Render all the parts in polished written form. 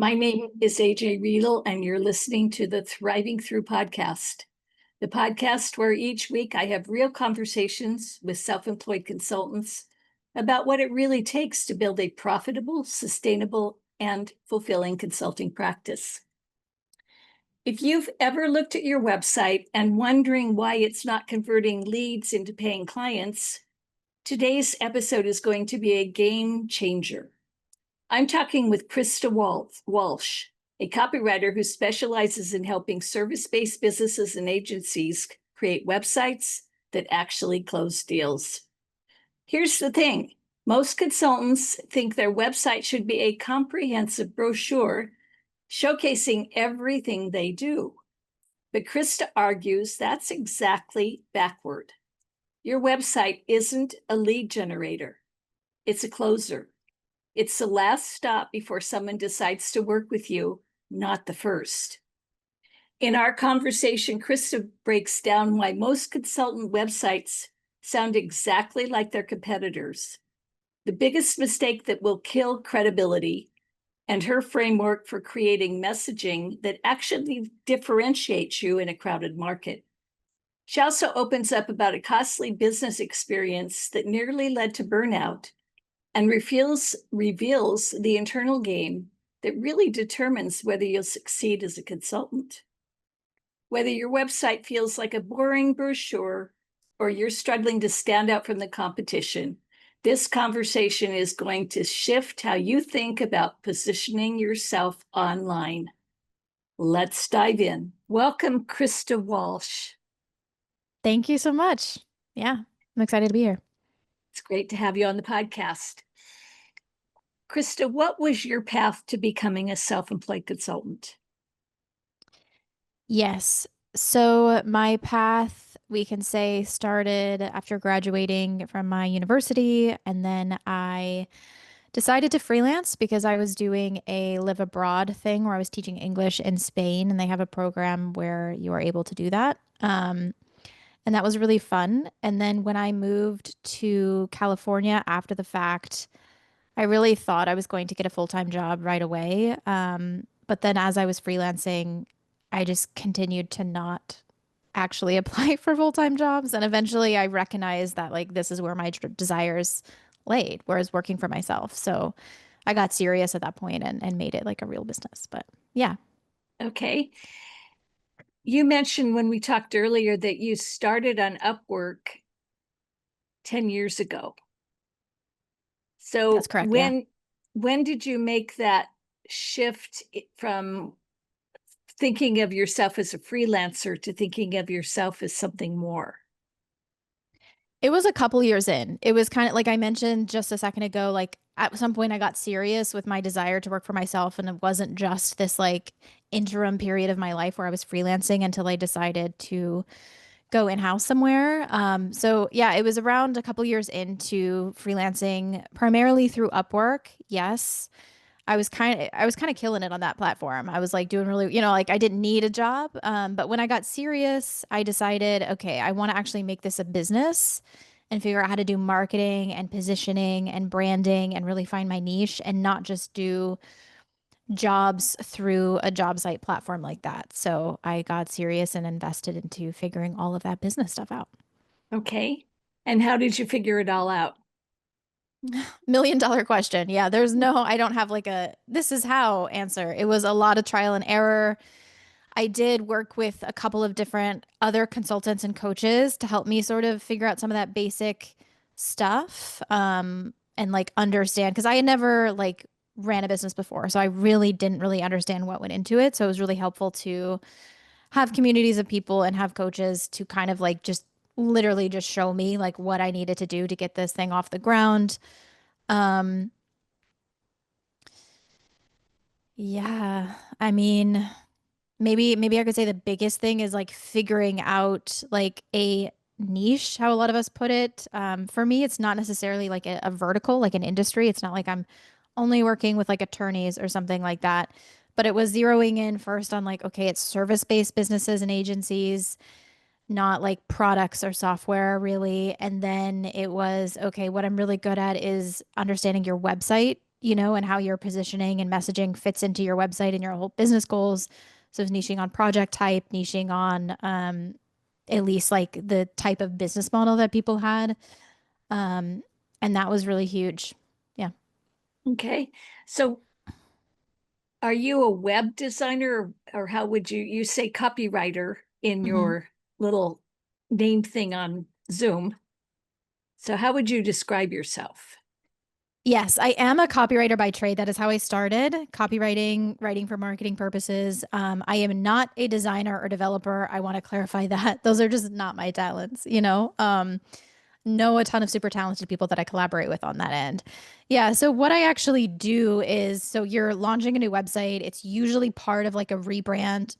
My name is AJ Riedel, and you're listening to the Thriving Through podcast, the podcast where each week I have real conversations with self-employed consultants about what it really takes to build a profitable, sustainable, and fulfilling consulting practice. If you've ever looked at your website and wondering why it's not converting leads into paying clients, today's episode is going to be a game changer. I'm talking with Krista Walsh, a copywriter who specializes in helping service-based businesses and agencies create websites that actually close deals. Here's the thing. Most consultants think their website should be a comprehensive brochure showcasing everything they do. But Krista argues that's exactly backward. Your website isn't a lead generator. It's a closer. It's the last stop before someone decides to work with you, not the first. In our conversation, Krista breaks down why most consultant websites sound exactly like their competitors, the biggest mistake that will kill credibility, and her framework for creating messaging that actually differentiates you in a crowded market. She also opens up about a costly business experience that nearly led to burnout and reveals the internal game that really determines whether you'll succeed as a consultant. Whether your website feels like a boring brochure or you're struggling to stand out from the competition, this conversation is going to shift how you think about positioning yourself online. Let's dive in. Welcome, Krista Walsh. Thank you so much. Yeah, I'm excited to be here. It's great to have you on the podcast. Krista, what was your path to becoming a self-employed consultant? Yes. So my path, we can say, started after graduating from my university, and then I decided to freelance because I was doing a live abroad thing where I was teaching English in Spain, and they have a program where you are able to do that. And that was really fun. And then when I moved to California after the fact, I really thought I was going to get a full-time job right away. But then as I was freelancing, I just continued to not actually apply for full-time jobs. And eventually I recognized that like this is where my desires laid, whereas working for myself. So I got serious at that point and made it like a real business. But yeah. Okay. You mentioned when we talked earlier that you started on Upwork 10 years ago. So That's correct. Yeah. when did you make that shift from thinking of yourself as a freelancer to thinking of yourself as something more? It was a couple years in. It was kind of like I mentioned just a second ago, like at some point I got serious with my desire to work for myself. And it wasn't just this like interim period of my life where I was freelancing until I decided to go in-house somewhere. So yeah, it was around a couple years into freelancing, primarily through Upwork. Yes. I was kind of killing it on that platform. I was like doing really, like I didn't need a job. But when I got serious, I decided, okay, I want to actually make this a business and figure out how to do marketing and positioning and branding and really find my niche and not just do jobs through a job site platform like that. So I got serious and invested into figuring all of that business stuff out. Okay. And how did you figure it all out? $1 million question. Yeah, I don't have like a this is how answer. It was a lot of trial and error. I did work with a couple of different other consultants and coaches to help me sort of figure out some of that basic stuff and like understand because I had never like ran a business before. So I really didn't really understand what went into it. So it was really helpful to have communities of people and have coaches to kind of like just literally just show me like what I needed to do to get this thing off the ground. Um, yeah, I mean, maybe I could say the biggest thing is like figuring out like a niche, how a lot of us put it. For me, it's not necessarily like a vertical, like an industry. It's not like I'm only working with like attorneys or something like that. But it was zeroing in first on like, okay, it's service-based businesses and agencies, not like products or software really. And then it was, okay, what I'm really good at is understanding your website and how your positioning and messaging fits into your website and your whole business goals. So it's niching on project type, niching on at least like the type of business model that people had. Um, and that was really huge. Yeah. Okay. So are you a web designer, or how would you say copywriter in Mhm. your little name thing on Zoom? So how would you describe yourself? Yes, I am a copywriter by trade. That is how I started copywriting, writing for marketing purposes. I am not a designer or developer. I want to clarify that. Those are just not my talents. Know a ton of super talented people that I collaborate with on that end. Yeah. So what I actually do is, so you're launching a new website. It's usually part of like a rebrand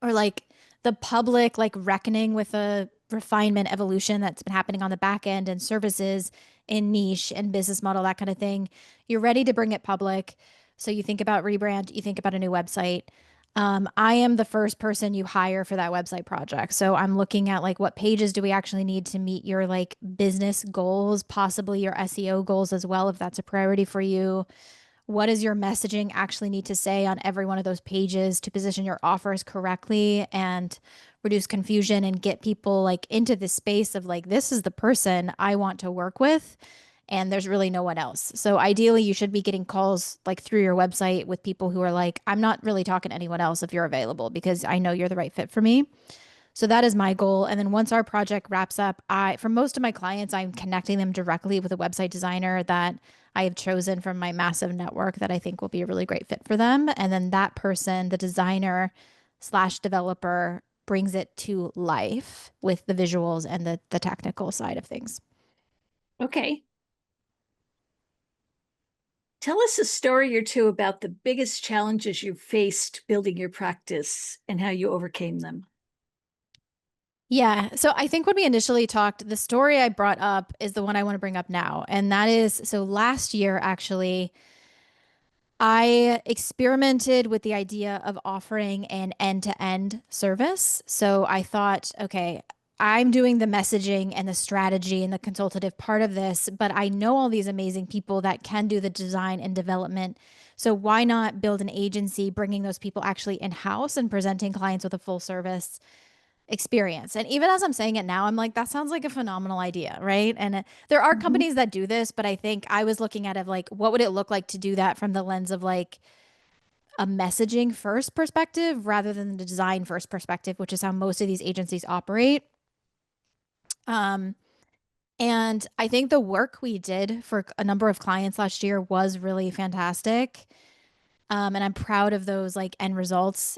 or like the public like reckoning with a refinement evolution that's been happening on the back end and services in niche and business model, that kind of thing. You're ready to bring it public. So you think about rebrand, you think about a new website. I am the first person you hire for that website project. So I'm looking at like what pages do we actually need to meet your like business goals, possibly your SEO goals as well, if that's a priority for you. What does your messaging actually need to say on every one of those pages to position your offers correctly and reduce confusion and get people like into the space of like, this is the person I want to work with, and there's really no one else. So ideally, you should be getting calls like through your website with people who are like, I'm not really talking to anyone else if you're available because I know you're the right fit for me. So that is my goal. And then once our project wraps up, for most of my clients, I'm connecting them directly with a website designer that I have chosen from my massive network that I think will be a really great fit for them. And then that person, the designer slash developer, brings it to life with the visuals and the technical side of things. Okay. Tell us a story or two about the biggest challenges you faced building your practice and how you overcame them. Yeah. So I think when we initially talked, the story I brought up is the one I want to bring up now. And that is so last year, actually, I experimented with the idea of offering an end-to-end service. So I thought, okay, I'm doing the messaging and the strategy and the consultative part of this, but I know all these amazing people that can do the design and development. So why not build an agency, bringing those people actually in-house and presenting clients with a full service experience? And even as I'm saying it now, I'm like, that sounds like a phenomenal idea, right? And there are Mhm. companies that do this, but I think I was looking at it like, what would it look like to do that from the lens of like a messaging first perspective rather than the design first perspective, which is how most of these agencies operate. Um, and I think the work we did for a number of clients last year was really fantastic. And I'm proud of those like end results.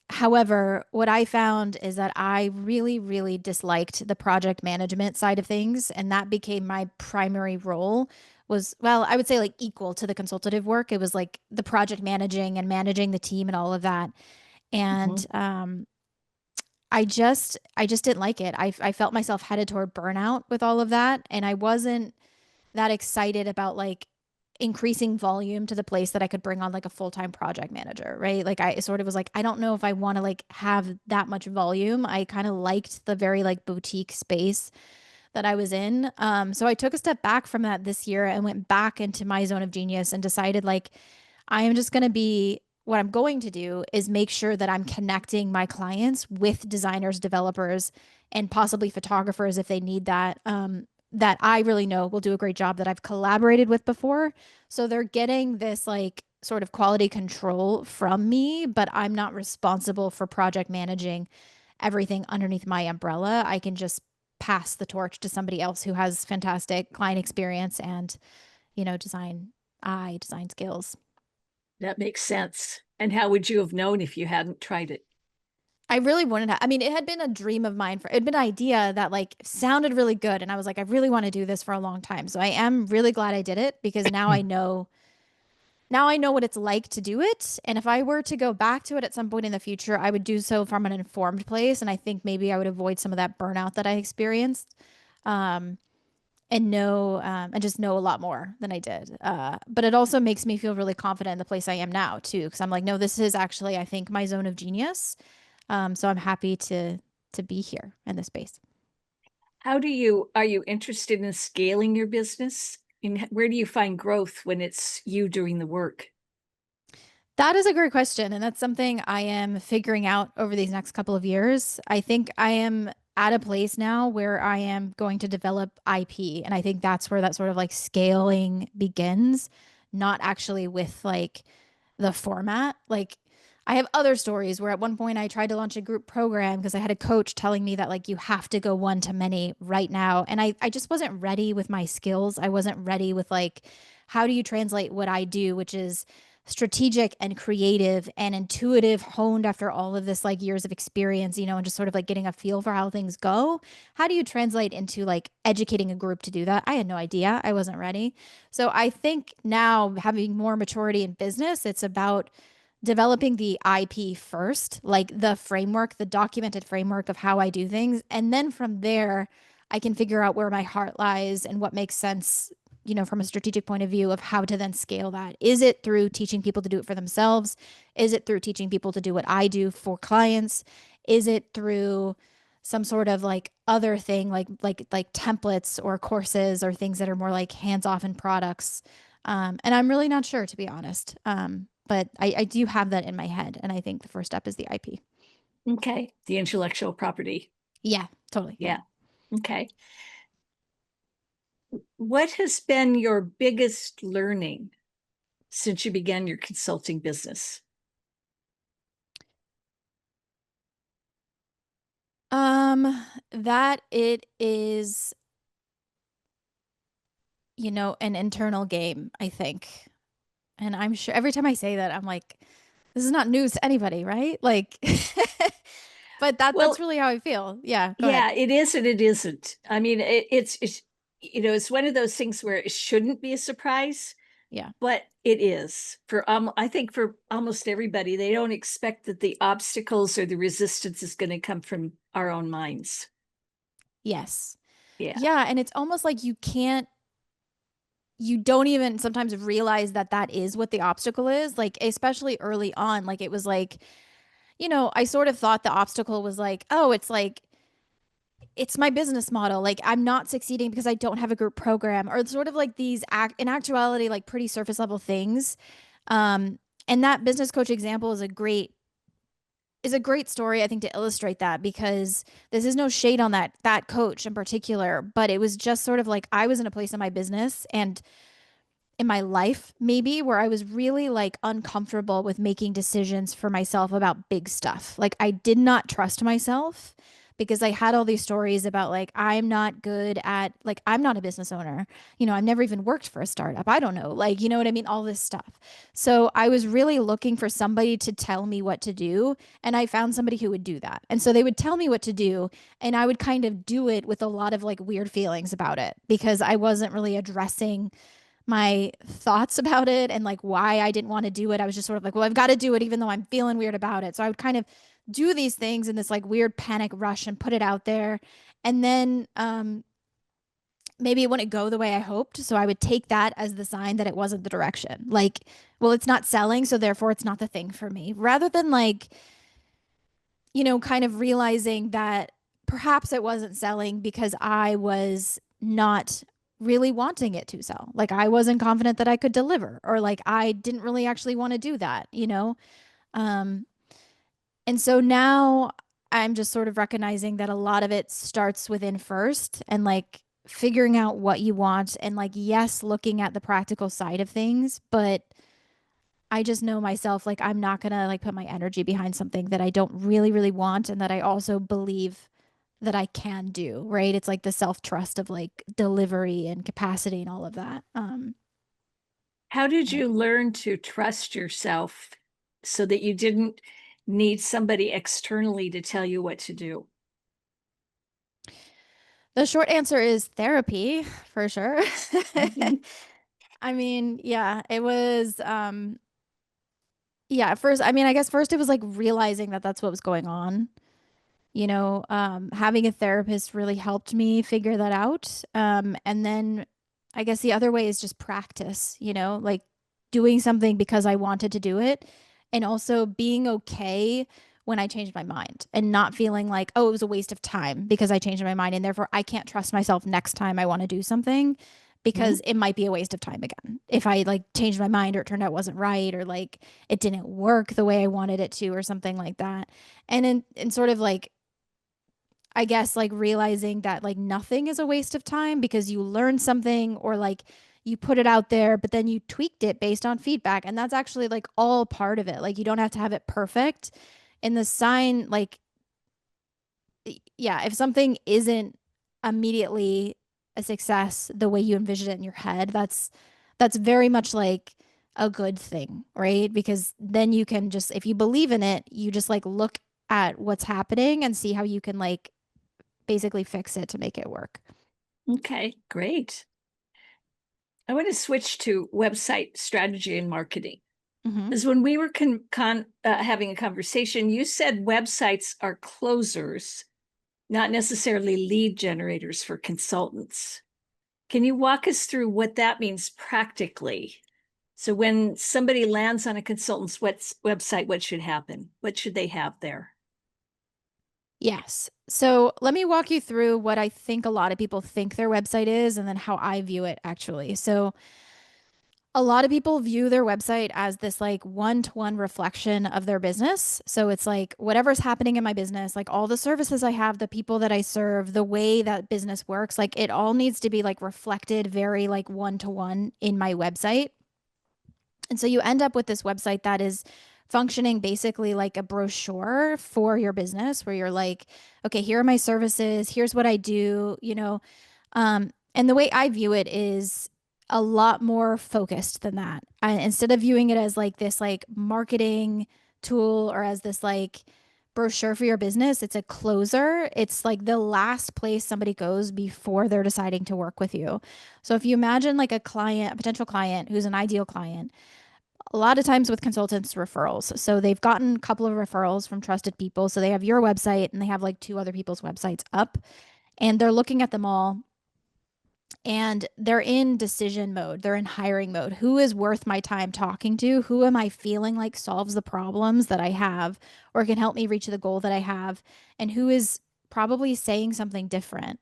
However, what I found is that I really, really disliked the project management side of things, and that became my primary role. Was, well, I would say like equal to the consultative work. It was like the project managing and managing the team and all of that. And Mhm. I just didn't like it. I felt myself headed toward burnout with all of that, and I wasn't that excited about like increasing volume to the place that I could bring on like a full-time project manager, right? Like I sort of was like, I don't know if I want to like have that much volume. I kind of liked the very like boutique space that I was in. So I took a step back from that this year and went back into my zone of genius and decided like I am just going to be what I'm going to do is make sure that I'm connecting my clients with designers, developers, and possibly photographers if they need that. That I really know will do a great job that I've collaborated with before. So they're getting this like sort of quality control from me, but I'm not responsible for project managing everything underneath my umbrella. I can just pass the torch to somebody else who has fantastic client experience and, design skills. That makes sense. And how would you have known if you hadn't tried it? I really wanted to, I mean, it had been a dream of mine it'd been an idea that like sounded really good. And I was like, I really want to do this for a long time. So I am really glad I did it because now I know what it's like to do it. And if I were to go back to it at some point in the future, I would do so from an informed place. And I think maybe I would avoid some of that burnout that I experienced. Um, and just know a lot more than I did. But it also makes me feel really confident in the place I am now too, because I'm like, no, this is actually, I think, my zone of genius. So I'm happy to be here in this space. Are you interested in scaling your business? And where do you find growth when it's you doing the work? That is a great question. And that's something I am figuring out over these next couple of years. I think I am at a place now where I am going to develop IP. And I think that's where that sort of like scaling begins, not actually with like the format. Like I have other stories where at one point I tried to launch a group program because I had a coach telling me that like you have to go one to many right now. And I just wasn't ready with my skills. I wasn't ready with like, how do you translate what I do, which is strategic and creative and intuitive, honed after all of this like years of experience, and just sort of like getting a feel for how things go. How do you translate into like educating a group to do that? I had no idea. I wasn't ready. So I think now having more maturity in business, it's about developing the IP first, like the framework, the documented framework of how I do things. And then from there, I can figure out where my heart lies and what makes sense, from a strategic point of view of how to then scale that. Is it through teaching people to do it for themselves? Is it through teaching people to do what I do for clients? Is it through some sort of like other thing like templates or courses or things that are more like hands-off in products? And I'm really not sure, to be honest. But I do have that in my head. And I think the first step is the IP. Okay, the intellectual property. Yeah, totally. Yeah. Yeah. Okay. What has been your biggest learning since you began your consulting business? That it is, an internal game, I think. And I'm sure every time I say that, I'm like, this is not news to anybody, right? Like, but that's Well, really how I feel. Yeah, go ahead. yeah, it is and it isn't. I mean, it's it's one of those things where it shouldn't be a surprise, Yeah. but it is for I think for almost everybody. They don't expect that the obstacles or the resistance is going to come from our own minds. Yes. Yeah. Yeah. And it's almost like you don't even sometimes realize that that is what the obstacle is. Like, especially early on, like it was like, I sort of thought the obstacle was like, oh, it's like, it's my business model. Like I'm not succeeding because I don't have a group program or sort of like these in actuality, like pretty surface level things. Um, and that business coach example is a great story, I think, to illustrate that because this is no shade on that coach in particular, but it was just sort of like I was in a place in my business and in my life maybe where I was really like uncomfortable with making decisions for myself about big stuff. Like I did not trust myself because I had all these stories about like I'm not good at like I'm not a business owner. I've never even worked for a startup. I don't know. Like, you know what I mean? All this stuff. So I was really looking for somebody to tell me what to do, and I found somebody who would do that. And so they would tell me what to do, and I would kind of do it with a lot of like weird feelings about it because I wasn't really addressing my thoughts about it and like why I didn't want to do it. I was just sort of like, well, I've got to do it even though I'm feeling weird about it. So I would kind of do these things in this like weird panic rush and put it out there. And then maybe it wouldn't go the way I hoped. So I would take that as the sign that it wasn't the direction. Like, well, it's not selling, so therefore it's not the thing for me. Rather than like, kind of realizing that perhaps it wasn't selling because I was not really wanting it to sell. Like I wasn't confident that I could deliver, or like I didn't really actually want to do that. Um, and so now I'm just sort of recognizing that a lot of it starts within first and like figuring out what you want and like, yes, looking at the practical side of things, but I just know myself, like I'm not gonna like put my energy behind something that I don't really, really want and that I also believe that I can do, right? It's like the self-trust of like delivery and capacity and all of that. How did Yeah. you learn to trust yourself so that you didn't need somebody externally to tell you what to do? The short answer is therapy for sure. Mhm. I mean, yeah, it was yeah, first I mean, I guess first it was like realizing that that's what was going on. Having a therapist really helped me figure that out. And then I guess the other way is just practice, like doing something because I wanted to do it and also being okay when I changed my mind and not feeling like, oh, it was a waste of time because I changed my mind and therefore I can't trust myself next time I want to do something because it might be a waste of time again. If I like changed my mind or it turned out it wasn't right or like it didn't work the way I wanted it to or something like that. And in sort of like, I guess like realizing that like nothing is a waste of time because you learned something or like you put it out there, but then you tweaked it based on feedback. And that's actually like all part of it. Like you don't have to have it perfect. And the sign, like, yeah, if something isn't immediately a success the way you envision it in your head, that's very much like a good thing, right? Because then you can just, if you believe in it, you just like look at what's happening and see how you can like basically fix it to make it work. Okay, great. I want to switch to website strategy and marketing. Mm-hmm. Because when we were having a conversation, you said websites are closers, not necessarily lead generators for consultants. Can you walk us through what that means practically? So when somebody lands on a consultant's website, what should happen? What should they have there? Yes. So let me walk you through what I think a lot of people think their website is and then how I view it actually. So a lot of people view their website as this like one-to-one reflection of their business. So it's like whatever's happening in my business, like all the services I have, the people that I serve, the way that business works, like it all needs to be like reflected very like one-to-one in my website. And so you end up with this website that is functioning basically like a brochure for your business where you're like, okay, here are my services, here's what I do, you know. And the way I view it is a lot more focused than that. Instead of viewing it as like this like marketing tool or as this like brochure for your business, it's a closer. It's like the last place somebody goes before they're deciding to work with you. So if you imagine like a client, a potential client who's an ideal client, a lot of times with consultants, referrals. So they've gotten a couple of referrals from trusted people. So they have your website and they have like two other people's websites up and they're looking at them all and they're in decision mode. They're in hiring mode. Who is worth my time talking to? Who am I feeling like solves the problems that I have or can help me reach the goal that I have? And who is probably saying something different?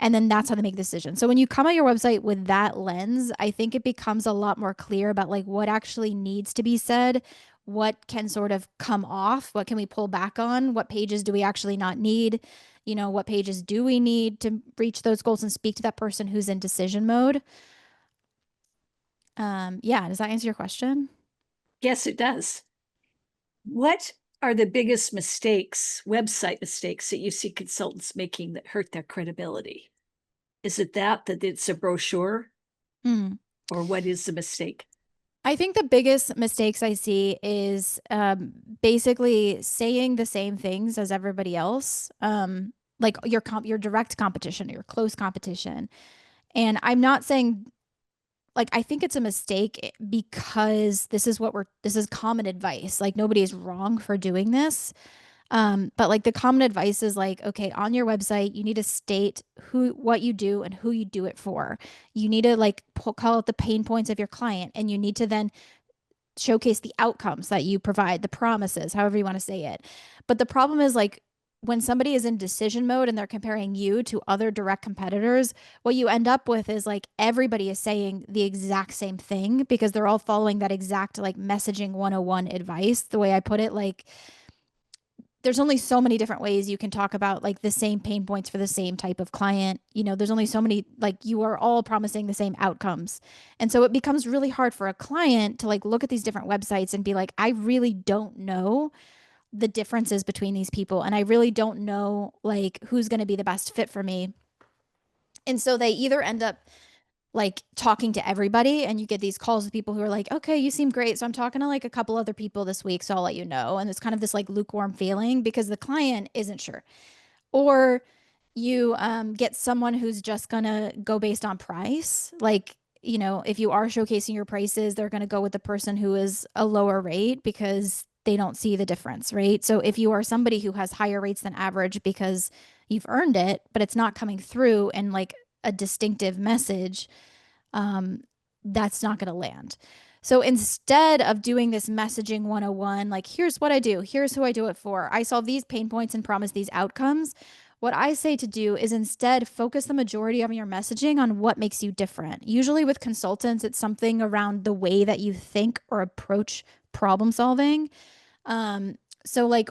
And then that's how they make the decision. So when you come at your website with that lens, I think it becomes a lot more clear about like what actually needs to be said, what can sort of come off, what can we pull back on, what pages do we actually not need, you know, what pages do we need to reach those goals and speak to that person who's in decision mode. Yeah, does that answer your question? Yes, it does. What are the biggest mistakes, website mistakes that you see consultants making that hurt their credibility? Is it that it's a brochure, Mm. or what is the mistake? I think the biggest mistakes I see is basically saying the same things as everybody else, like your direct competition, your close competition. And I'm not saying like I think it's a mistake because this is common advice. Like nobody is wrong for doing this. But like the common advice is like, okay, on your website, you need to state what you do and who you do it for. You need to like call out the pain points of your client, and you need to then showcase the outcomes that you provide, the promises, however you want to say it. But the problem is like when somebody is in decision mode and they're comparing you to other direct competitors, what you end up with is like everybody is saying the exact same thing because they're all following that exact like messaging 101 advice. The way I put it, like there's only so many different ways you can talk about like the same pain points for the same type of client. You know, there's only so many, like you are all promising the same outcomes. And so it becomes really hard for a client to like look at these different websites and be like, I really don't know the differences between these people. And I really don't know like who's going to be the best fit for me. And so they either end up like talking to everybody and you get these calls with people who are like, okay, you seem great. So I'm talking to like a couple other people this week. So I'll let you know. And it's kind of this like lukewarm feeling because the client isn't sure. Or you get someone who's just going to go based on price. Like, you know, if you are showcasing your prices, they're going to go with the person who is a lower rate because they don't see the difference, right? So if you are somebody who has higher rates than average because you've earned it, but it's not coming through in like a distinctive message, um, that's not going to land. So instead of doing this messaging 101, like, here's what I do, here's who I do it for, I solve these pain points and promise these outcomes, What I say to do is instead focus the majority of your messaging on what makes you different. Usually with consultants, it's something around the way that you think or approach problem solving. Um, so like,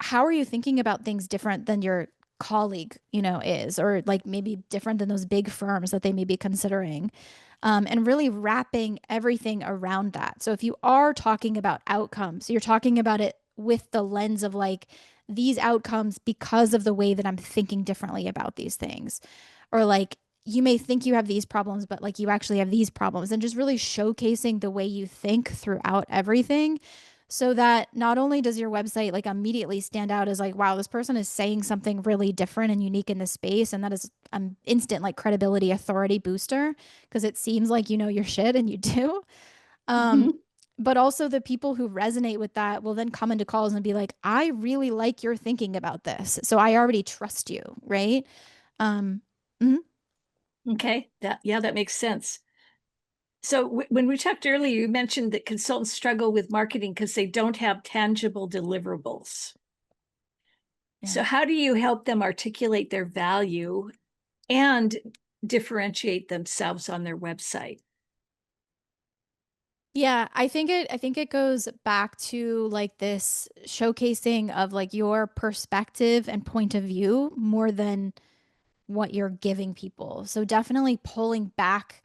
how are you thinking about things different than your colleague, is, or like maybe different than those big firms that they may be considering? And really wrapping everything around that. So if you are talking about outcomes, you're talking about it with the lens of like these outcomes because of the way that I'm thinking differently about these things. Or like you may think you have these problems, but like you actually have these problems, and just really showcasing the way you think throughout everything, so that not only does your website like immediately stand out as like, wow, this person is saying something really different and unique in this space. And that is an instant like credibility, authority booster, because it seems like you know your shit and you do. Um, Mhm. but also the people who resonate with that will then come into calls and be like, I really like your thinking about this. So I already trust you, right? Um, mhm. Okay, yeah, that makes sense. So when we talked earlier, you mentioned that consultants struggle with marketing because they don't have tangible deliverables. Yeah. So how do you help them articulate their value and differentiate themselves on their website? Yeah, I think it goes back to like this showcasing of like your perspective and point of view more than what you're giving people. So definitely pulling back.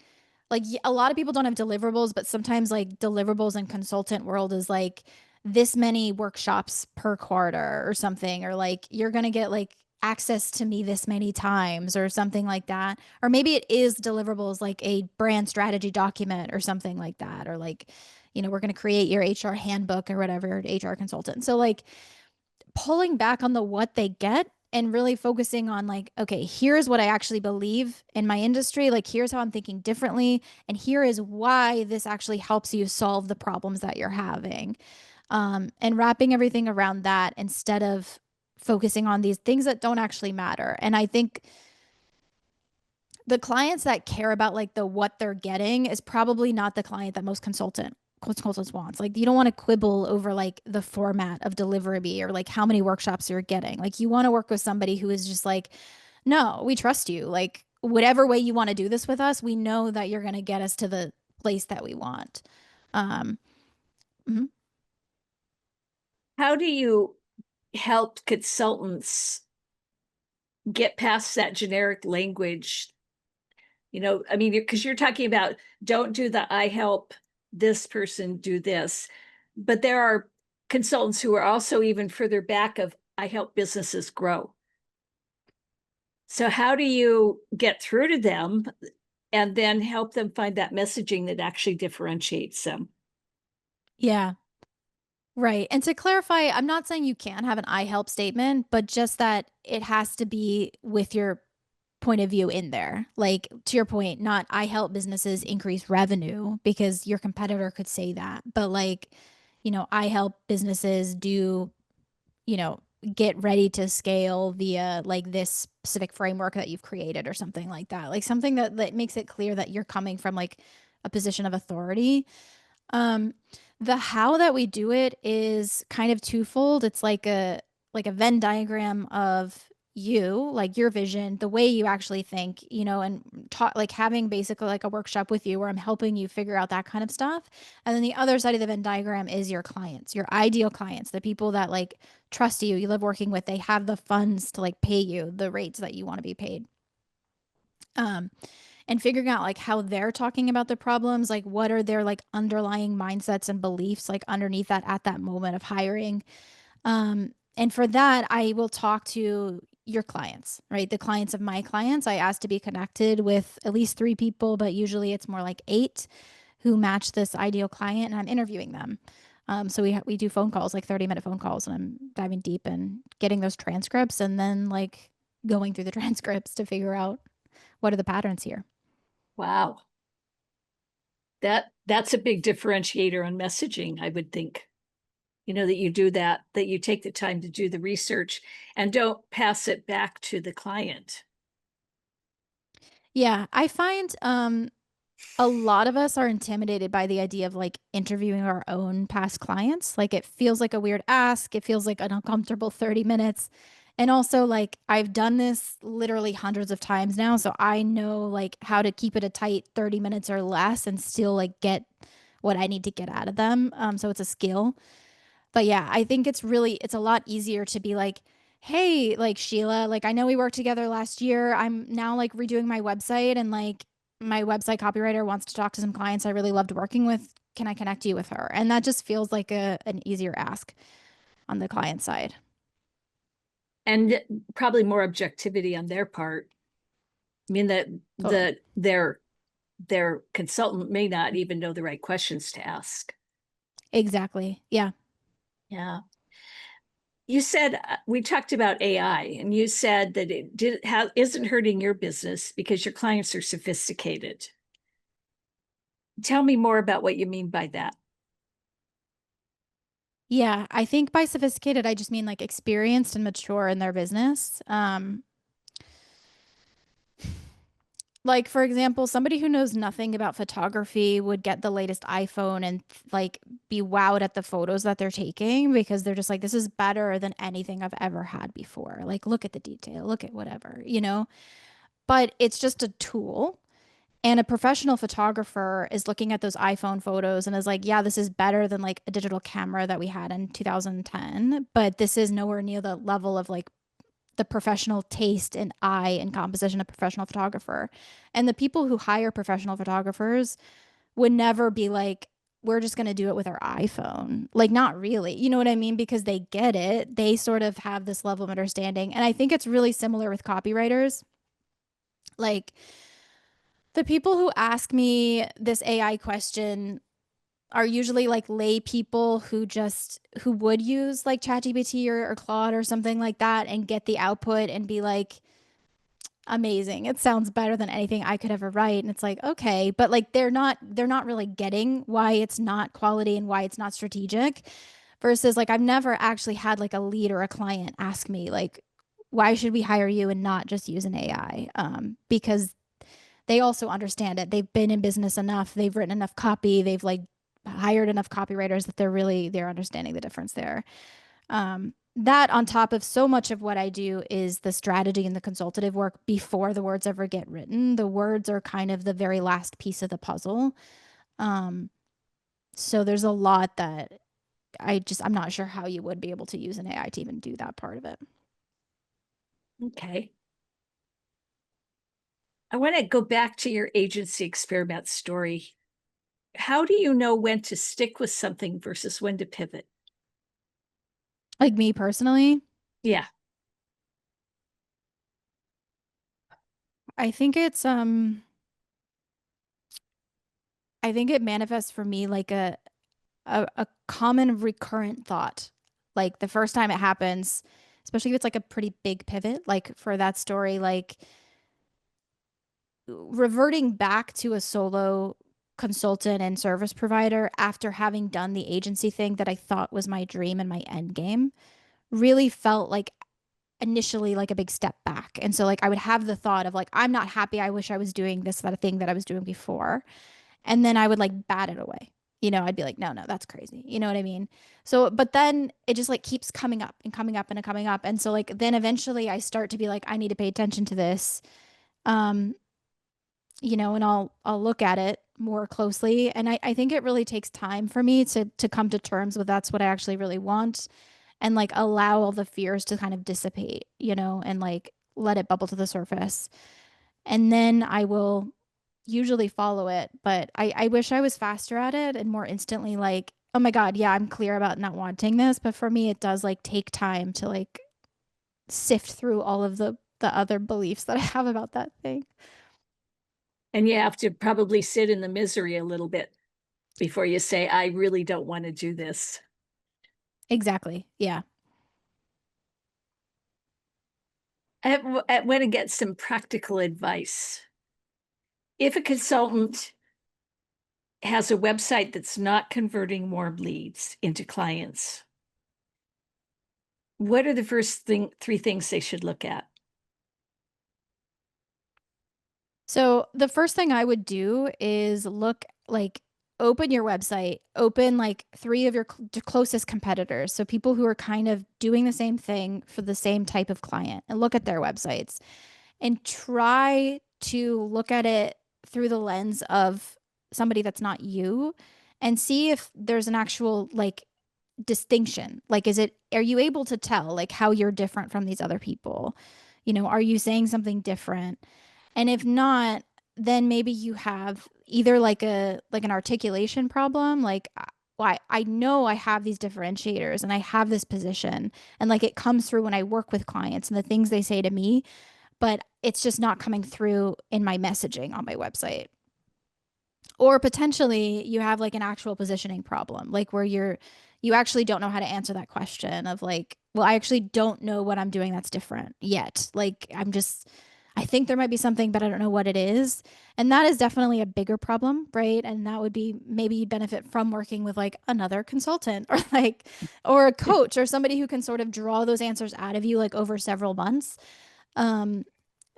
Like a lot of people don't have deliverables, but sometimes like deliverables in consultant world is like this many workshops per quarter or something, or like you're going to get like access to me this many times or something like that. Or maybe it is deliverables like a brand strategy document or something like that. Or like, we're going to create your HR handbook or whatever, HR consultant. So like pulling back on the what they get and really focusing on like, okay, here's what I actually believe in my industry. Like, here's how I'm thinking differently. And here is why this actually helps you solve the problems that you're having. And wrapping everything around that instead of focusing on these things that don't actually matter. And I think the clients that care about like the what they're getting is probably not the client that most consultants wants. Like you don't want to quibble over like the format of delivery or like how many workshops you're getting. Like you want to work with somebody who is just like, no, we trust you. Like whatever way you want to do this with us, we know that you're going to get us to the place that we want. Um, mhm. How do you help consultants get past that generic language? I mean, because you're talking about don't do the I help this person do this, but there are consultants who are also even further back of I help businesses grow. So how do you get through to them and then help them find that messaging that actually differentiates them? Yeah. Right. And to clarify, I'm not saying you can't have an I help statement, but just that it has to be with your point of view in there. Like to your point, not I help businesses increase revenue because your competitor could say that, but like, I help businesses do, you know, get ready to scale via like this specific framework that you've created or something like that. Like something that makes it clear that you're coming from like a position of authority. um, the how that we do it is kind of twofold. It's like a Venn diagram of you, like your vision, the way you actually think, and talk like having basically like a workshop with you where I'm helping you figure out that kind of stuff. And then the other side of the Venn diagram is your clients, your ideal clients, the people that like trust you, you love working with, they have the funds to like pay you the rates that you want to be paid. Um, and figuring out like how they're talking about the problems, like what are their like underlying mindsets and beliefs like underneath that at that moment of hiring. And for that, I will talk to your clients, right? The clients of my clients, I ask to be connected with at least 3 people, but usually it's more like 8 who match this ideal client, and I'm interviewing them. So we do phone calls, like 30-minute phone calls, and I'm diving deep and getting those transcripts, and then like going through the transcripts to figure out what are the patterns here. Wow. That's a big differentiator on messaging, I would think. That you do that you take the time to do the research and don't pass it back to the client. Yeah, I find a lot of us are intimidated by the idea of like interviewing our own past clients. Like it feels like a weird ask. It feels like an uncomfortable 30 minutes. And also, like, I've done this literally hundreds of times now, so I know like how to keep it a tight 30 minutes or less and still like get what I need to get out of them. So it's a skill. But yeah, I think it's a lot easier to be like, hey, like Sheila, like I know we worked together last year. I'm now like redoing my website and like my website copywriter wants to talk to some clients I really loved working with. Can I connect you with her? And that just feels like an easier ask on the client side. And probably more objectivity on their part. I mean that Totally. their consultant may not even know the right questions to ask. Exactly. Yeah. Yeah. You said we talked about AI, and you said that isn't hurting your business because your clients are sophisticated. Tell me more about what you mean by that. Yeah. I think by sophisticated, I just mean like experienced and mature in their business. Like, for example, somebody who knows nothing about photography would get the latest iPhone and like be wowed at the photos that they're taking because they're just like, this is better than anything I've ever had before. Like, look at the detail, look at whatever, you know? But it's just a tool. And a professional photographer is looking at those iPhone photos and is like, yeah, this is better than like a digital camera that we had in 2010, but this is nowhere near the level of like the professional taste and eye and composition of professional photographer. And the people who hire professional photographers would never be like, we're just going to do it with our iPhone. Like, not really. You know what I mean? Because they get it. They sort of have this level of understanding. And I think it's really similar with copywriters. Like, the people who ask me this AI question are usually like lay people who would use like ChatGPT or Claude or something like that and get the output and be like, amazing. It sounds better than anything I could ever write. And it's like, okay, but like they're not really getting why it's not quality and why it's not strategic. Versus like I've never actually had like a lead or a client ask me like, why should we hire you and not just use an AI? Because they also understand it. They've been in business enough, they've written enough copy, they've like hired enough copywriters that they're understanding the difference there. That on top of so much of what I do is the strategy and the consultative work before the words ever get written. The words are kind of the very last piece of the puzzle. Um, so there's a lot that I'm not sure how you would be able to use an AI to even do that part of it. Okay. I want to go back to your agency experiment story. How do you know when to stick with something versus when to pivot? Like me personally, Yeah. I think I think it manifests for me like a common recurrent thought. Like the first time it happens, especially if it's like a pretty big pivot, like for that story, like reverting back to a solo consultant and service provider after having done the agency thing that I thought was my dream and my end game really felt like initially like a big step back. And so like I would have the thought of like, I'm not happy. I wish I was doing this, that thing that I was doing before. And then I would like bat it away. You know, I'd be like, no, no, that's crazy. You know what I mean? So, but then it just like keeps coming up and coming up and coming up. And so like then eventually I start to be like, I need to pay attention to this. Um, you know, and I'll look at it more closely. And I think it really takes time for me to come to terms with that's what I actually really want and like allow all the fears to kind of dissipate, you know, and like let it bubble to the surface. And then I will usually follow it. But I wish I was faster at it and more instantly like, oh my God, yeah, I'm clear about not wanting this. But for me, it does like take time to like sift through all of the other beliefs that I have about that thing. And you have to probably sit in the misery a little bit before you say, I really don't want to do this. Exactly. Yeah. I want to get some practical advice. If a consultant has a website that's not converting warm leads into clients, what are the three things they should look at? So the first thing I would do is look like open your website, open like three of your closest competitors. So people who are kind of doing the same thing for the same type of client, and look at their websites and try to look at it through the lens of somebody that's not you and see if there's an actual like distinction. Like, are you able to tell like how you're different from these other people? Are you saying something different? And if not, then maybe you have either like an articulation problem, like well, I know I have these differentiators and I have this position and like it comes through when I work with clients and the things they say to me, but it's just not coming through in my messaging on my website. Or potentially you have like an actual positioning problem, like where you actually don't know how to answer that question of like, well, I actually don't know what I'm doing that's different yet. Like I think there might be something, but I don't know what it is. And that is definitely a bigger problem, right? And that would be maybe you'd benefit from working with like another consultant or a coach or somebody who can sort of draw those answers out of you like over several months. Um,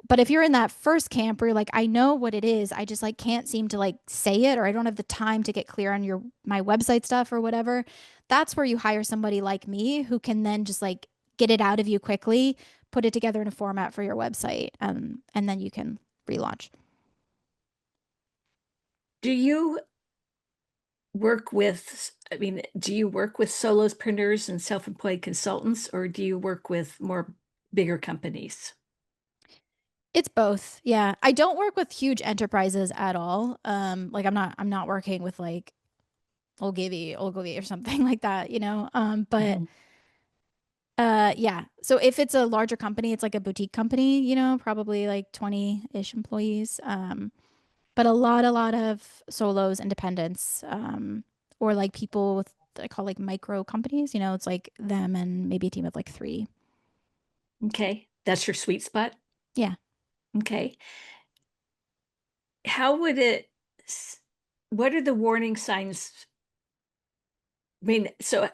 but if you're in that first camp where you're like, I know what it is, I just like can't seem to like say it, or I don't have the time to get clear on my website stuff or whatever, that's where you hire somebody like me who can then just like get it out of you quickly, put it together in a format for your website, and then you can relaunch. Do you work with, I mean, do you work with solopreneurs and self-employed consultants, or do you work with more bigger companies? It's both. Yeah. I don't work with huge enterprises at all. Like I'm not working with like Ogilvy or something like that. But Mhm. yeah. So if it's a larger company, it's like a boutique company, probably like 20-ish employees. But a lot of solos, independents, or like people with I call like micro companies, it's like them and maybe a team of like three. Okay, that's your sweet spot. Yeah. Okay. How would it, what are the warning signs? I mean, so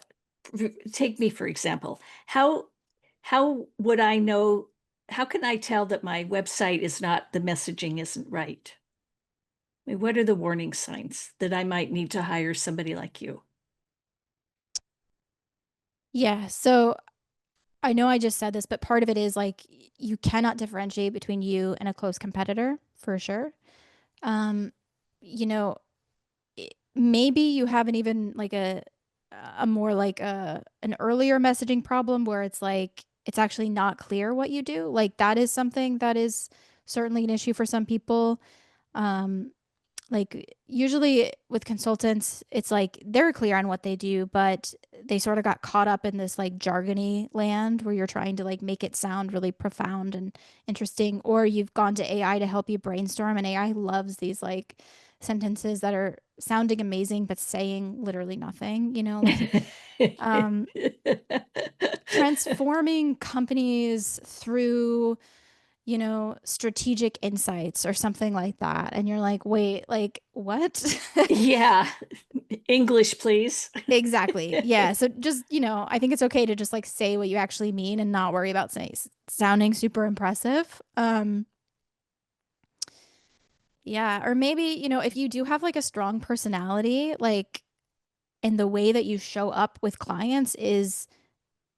take me for example. How would I know, how can I tell that my website is not, the messaging isn't right? I mean, what are the warning signs that I might need to hire somebody like you? Yeah. So I know I just said this, but part of it is like you cannot differentiate between you and a close competitor for sure. Um, you know, maybe you haven't even like a more like an earlier messaging problem where it's like it's actually not clear what you do. Like that is something that is certainly an issue for some people. Um, like usually with consultants, it's like they're clear on what they do, but they sort of got caught up in this like jargony land where you're trying to like make it sound really profound and interesting, or you've gone to AI to help you brainstorm, and AI loves these like sentences that are sounding amazing but saying literally nothing, like um transforming companies through strategic insights or something like that. And you're like, wait, like what? Yeah, English, please. Exactly. Yeah. So just, I think it's okay to just like say what you actually mean and not worry about sounding super impressive. Yeah. Or maybe, if you do have like a strong personality, like, and the way that you show up with clients is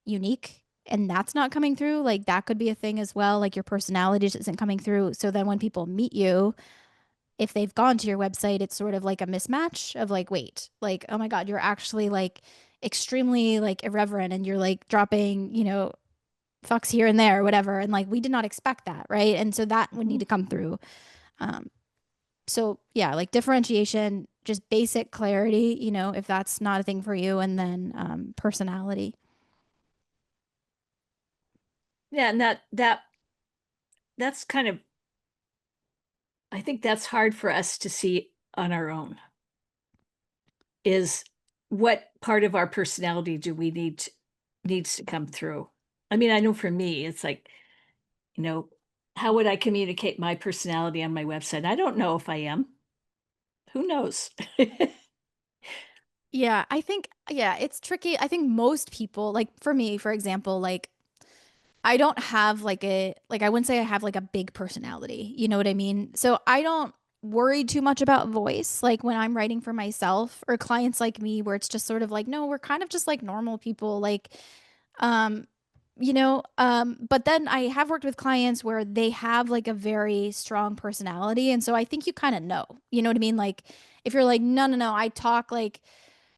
unique and that's not coming through, like that could be a thing as well. Like your personality just isn't coming through. So then when people meet you, if they've gone to your website, it's sort of like a mismatch of like, wait, like, oh my God, you're actually like extremely like irreverent and you're like dropping, fucks here and there or whatever. And like, we did not expect that. Right. And so that would need Mhm. to come through. Um, so yeah, like differentiation, just basic clarity, if that's not a thing for you, and then personality. Yeah, and that's kind of, I think that's hard for us to see on our own, is what part of our personality do we needs to come through. I mean, I know for me, it's like, you know, how would I communicate my personality on my website? I don't know if I am. Who knows? Yeah, I think, yeah, it's tricky. I think most people, like for me, for example, like I don't have like I wouldn't say I have like a big personality. You know what I mean? So I don't worried too much about voice, like when I'm writing for myself or clients like me, where it's just sort of like, no, we're kind of just like normal people. Like, um, but then I have worked with clients where they have like a very strong personality. And so I think you kind of know, you know what I mean? Like if you're like, no, no, no, I talk like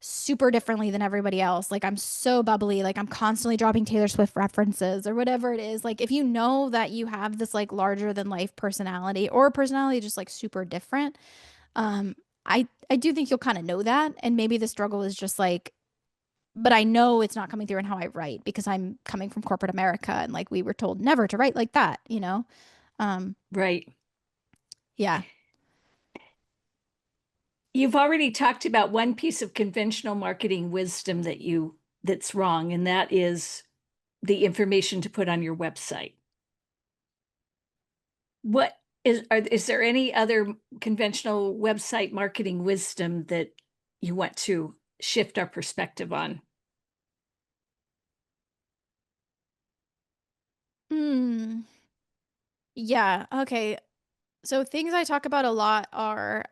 super differently than everybody else. Like I'm so bubbly, like I'm constantly dropping Taylor Swift references or whatever it is. Like if you know that you have this like larger than life personality or a personality just like super different, um, I do think you'll kind of know that. And maybe the struggle is just like, but I know it's not coming through in how I write because I'm coming from corporate America and like we were told never to write like that, you know? Um, Right. yeah. You've already talked about one piece of conventional marketing wisdom that's wrong, and that is the information to put on your website. What is there any other conventional website marketing wisdom that you want to shift our perspective on? Hmm. Yeah. Okay. So things I talk about a lot are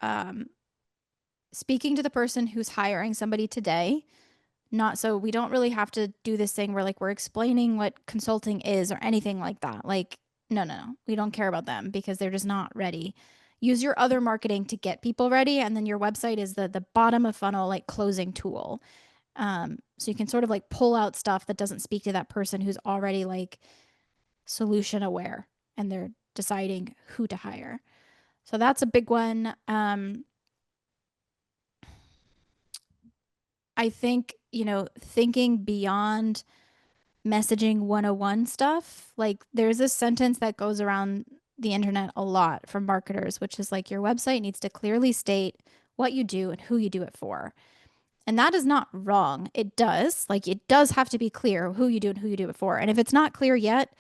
speaking to the person who's hiring somebody today. Not so we don't really have to do this thing where like we're explaining what consulting is or anything like that. Like, no, no, no. We don't care about them because they're just not ready. Use your other marketing to get people ready, and then your website is the bottom of funnel like closing tool. So you can sort of like pull out stuff that doesn't speak to that person who's already like solution aware and they're deciding who to hire. So that's a big one. I think, thinking beyond messaging 101 stuff, like there's this sentence that goes around the internet a lot from marketers, which is like your website needs to clearly state what you do and who you do it for. And that is not wrong. It does. Like it does have to be clear who you do and who you do it for. And if it's not clear yet,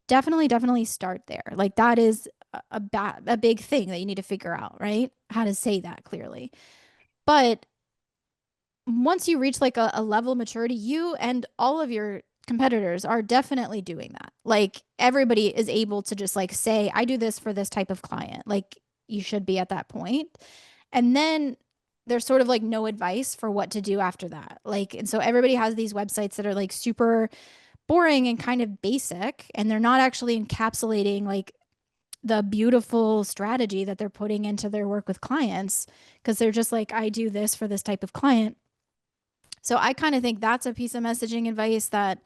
definitely start there. Like that is a big thing that you need to figure out, right? How to say that clearly. But once you reach like a level of maturity, you and all of your competitors are definitely doing that. Like everybody is able to just like say, I do this for this type of client. Like you should be at that point. And then there's sort of like no advice for what to do after that. Like, and so everybody has these websites that are like super boring and kind of basic, and they're not actually encapsulating like the beautiful strategy that they're putting into their work with clients because they're just like, I do this for this type of client. So I kind of think that's a piece of messaging advice that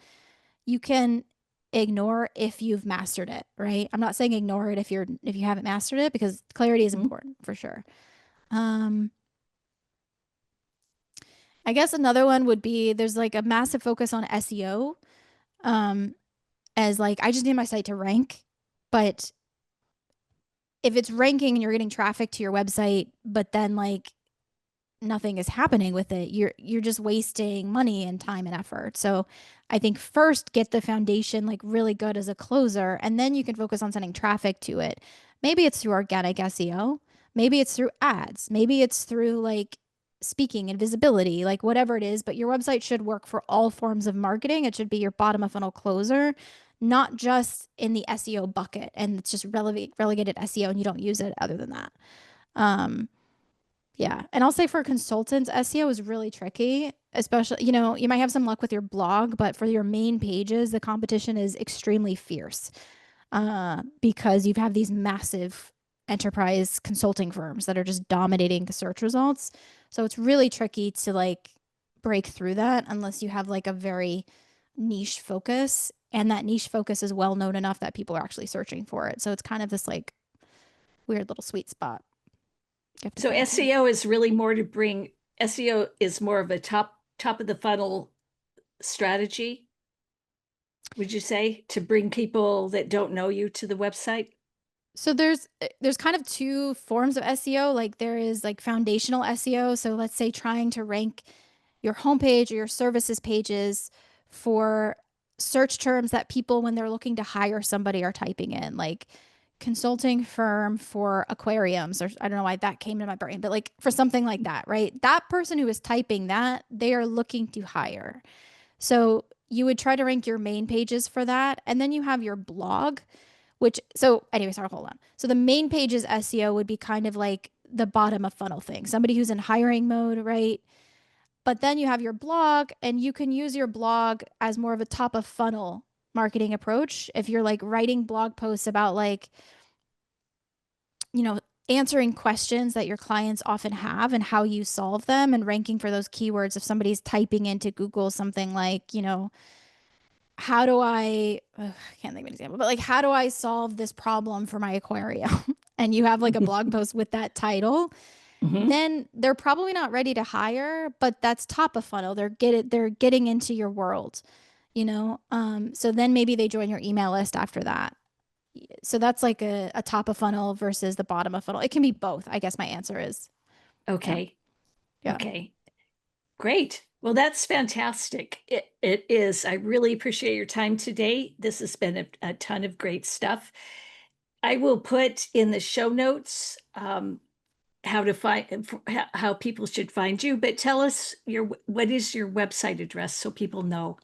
you can ignore if you've mastered it, right? I'm not saying ignore it if you haven't mastered it because clarity is Mhm. important for sure. Um, I guess another one would be there's like a massive focus on SEO, um, as like I just need my site to rank, but if it's ranking and you're getting traffic to your website, but then like nothing is happening with it, you're just wasting money and time and effort. So I think first get the foundation like really good as a closer, and then you can focus on sending traffic to it. Maybe it's through organic SEO, maybe it's through ads, maybe it's through like speaking and visibility, like whatever it is, but your website should work for all forms of marketing. It should be your bottom of funnel closer, not just in the SEO bucket and it's just relegated SEO and you don't use it other than that. Um, yeah. And I'll say for consultants, SEO is really tricky, especially, you might have some luck with your blog, but for your main pages, the competition is extremely fierce because you have these massive enterprise consulting firms that are just dominating the search results. So it's really tricky to like break through that unless you have like a very niche focus. And that niche focus is well known enough that people are actually searching for it. So it's kind of this like weird little sweet spot you have to So find here. SEO is really more to bring SEO is more of a top of the funnel strategy, would you say, to bring people that don't know you to the website? So there's kind of two forms of SEO. Like there is like foundational SEO. So let's say trying to rank your homepage or your services pages for search terms that people when they're looking to hire somebody are typing in, like consulting firm for aquariums, or I don't know why that came to my brain, but like for something like that, right? That person who is typing that, they are looking to hire. So you would try to rank your main pages for that, and then you have your blog, So anyway, sorry, hold on. So the main page's SEO would be kind of like the bottom of funnel thing, somebody who's in hiring mode, right? But then you have your blog, and you can use your blog as more of a top of funnel marketing approach. If you're like writing blog posts about like, you know, answering questions that your clients often have and how you solve them and ranking for those keywords. If somebody's typing into Google something like, how do I can't think of an example, but like, how do I solve this problem for my aquarium? And you have like a blog post with that title, Mhm. then they're probably not ready to hire, but that's top of funnel. They're getting into your world. So then maybe they join your email list after that. So that's like a top of funnel versus the bottom of funnel. It can be both, I guess my answer is. Yeah. Okay. Yeah. Okay. Great. Well, that's fantastic. It is. I really appreciate your time today. This has been a ton of great stuff. I will put in the show notes how to find how people should find you, but tell us what is your website address so people know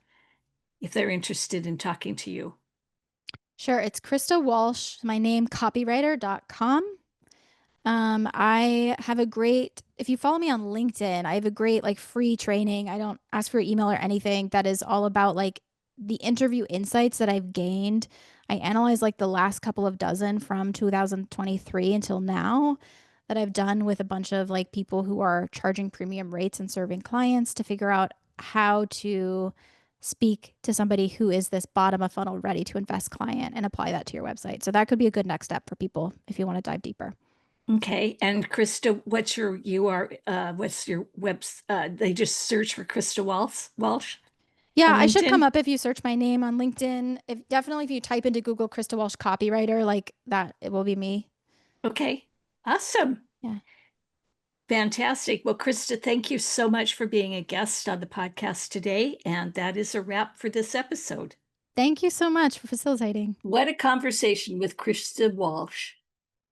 if they're interested in talking to you. Sure. It's Krista Walsh, my name, copywriter.com. I have if you follow me on LinkedIn, I have a great like free training. I don't ask for email or anything, that is all about like the interview insights that I've gained. I analyze like the last couple of dozen from 2023 until now that I've done with a bunch of like people who are charging premium rates and serving clients to figure out how to speak to somebody who is this bottom of funnel ready to invest client and apply that to your website. So that could be a good next step for people if you want to dive deeper. Okay. And Krista, what's your what's your they just search for Krista Walsh Yeah, on I should come LinkedIn? up if you search my name on LinkedIn. If you type into Google Krista Walsh copywriter, like that, it will be me. Okay. Awesome. Yeah. Fantastic. Well, Krista, thank you so much for being a guest on the podcast today. And that is a wrap for this episode. Thank you so much for facilitating. What a conversation with Krista Walsh.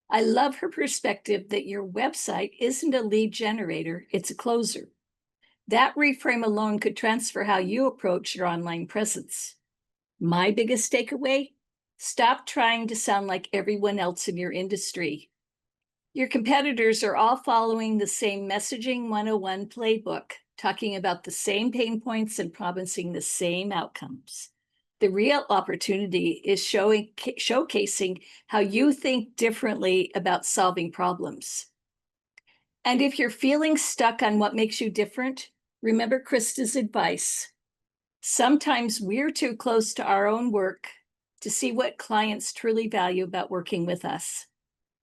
I love her perspective that your website isn't a lead generator, it's a closer. That reframe alone could transfer how you approach your online presence. My biggest takeaway: stop trying to sound like everyone else in your industry. Your competitors are all following the same messaging 101 playbook, talking about the same pain points and promising the same outcomes. The real opportunity is showcasing how you think differently about solving problems. And if you're feeling stuck on what makes you different, remember Krista's advice. Sometimes we're too close to our own work to see what clients truly value about working with us.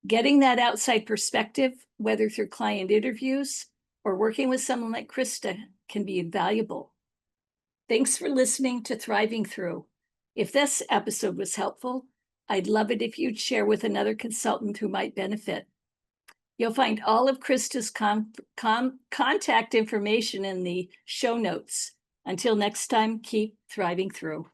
Getting that outside perspective, whether through client interviews or working with someone like Krista, can be invaluable. Thanks for listening to Thriving Through. If this episode was helpful, I'd love it if you'd share with another consultant who might benefit. You'll find all of Krista's contact information in the show notes. Until next time, keep thriving through.